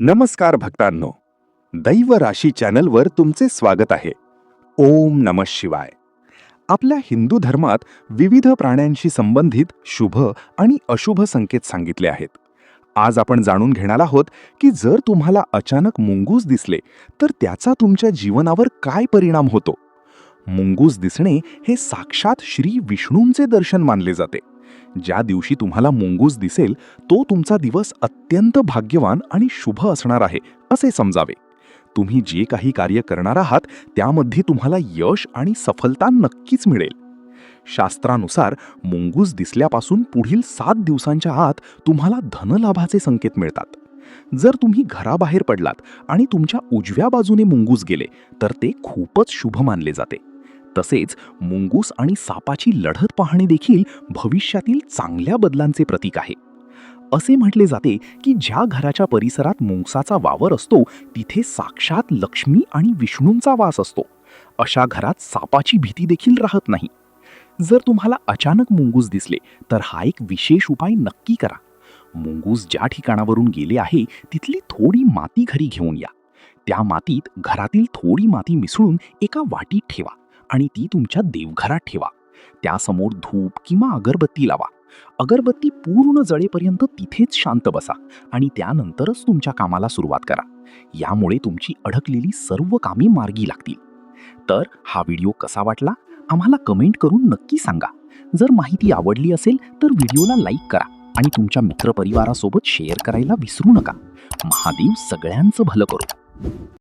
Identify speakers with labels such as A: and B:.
A: नमस्कार भक्तांनो, दैव राशी चॅनलवर तुमचे स्वागत आहे. ओम नमः शिवाय. आपल्या हिंदू धर्मात विविध प्राण्यांशी संबंधित शुभ आणि अशुभ संकेत सांगितले आहेत. आज आपण जाणून घेणार आहोत की जर तुम्हाला अचानक मुंगूस दिसले तर त्याचा तुमच्या जीवनावर काय परिणाम होतो. मुंगूस दिसणे हे साक्षात श्री विष्णूंचे दर्शन मानले जाते. ज्या दिवशी तुम्हाला मुंगूस दिसेल तो तुमचा दिवस अत्यंत भाग्यवान आणि शुभ असणार आहे असे समजावे. तुम्ही जे काही कार्य करणार आहात त्यामध्ये तुम्हाला यश आणि सफलता नक्कीच मिळेल. शास्त्रानुसार मुंगूस दिसल्यापासून पुढील 7 दिवसांच्या आत तुम्हाला धनलाभाचे संकेत मिळतात. जर तुम्ही घराबाहेर पडलात आणि तुमच्या उजव्या बाजूने मुंगूस गेले तर ते खूपच शुभ मानले जाते. तसेच मुंगूस आणि सापाची लढत पाहणे देखील भविष्यातील चांगल्या बदलांचे प्रतीक आहे. असे म्हटले जाते की ज्या घराच्या परिसरात मुंगसाचा वावर असतो तिथे साक्षात लक्ष्मी आणि विष्णूंचा वास असतो. अशा घरात सापाची भीती देखील राहत नाही. जर तुम्हाला अचानक मुंगूस दिसले तर हा एक विशेष उपाय नक्की करा. मुंगूस ज्या ठिकाणावरून गेले आहे तिथली थोडी माती घरी घेऊन या. त्या मातीत घरातील थोडी माती मिसळून एका वाटीत ठेवा आणि ती तुमच्या देवघरात ठेवा. त्यासमोर धूप किंवा अगरबत्ती लावा. अगरबत्ती पूर्ण जळेपर्यंत तिथेच शांत बसा आणि त्यानंतरच तुमच्या कामाला सुरुवात करा. यामुळे तुमची अडकलेली सर्व कामे मार्गी लागतील. तर हा व्हिडिओ कसा वाटला आम्हाला कमेंट करून नक्की सांगा. जर माहिती आवडली असेल तर व्हिडिओला लाईक करा आणि तुमच्या मित्रपरिवारासोबत शेअर करायला विसरू नका. महादेव सगळ्यांचं भलं करो.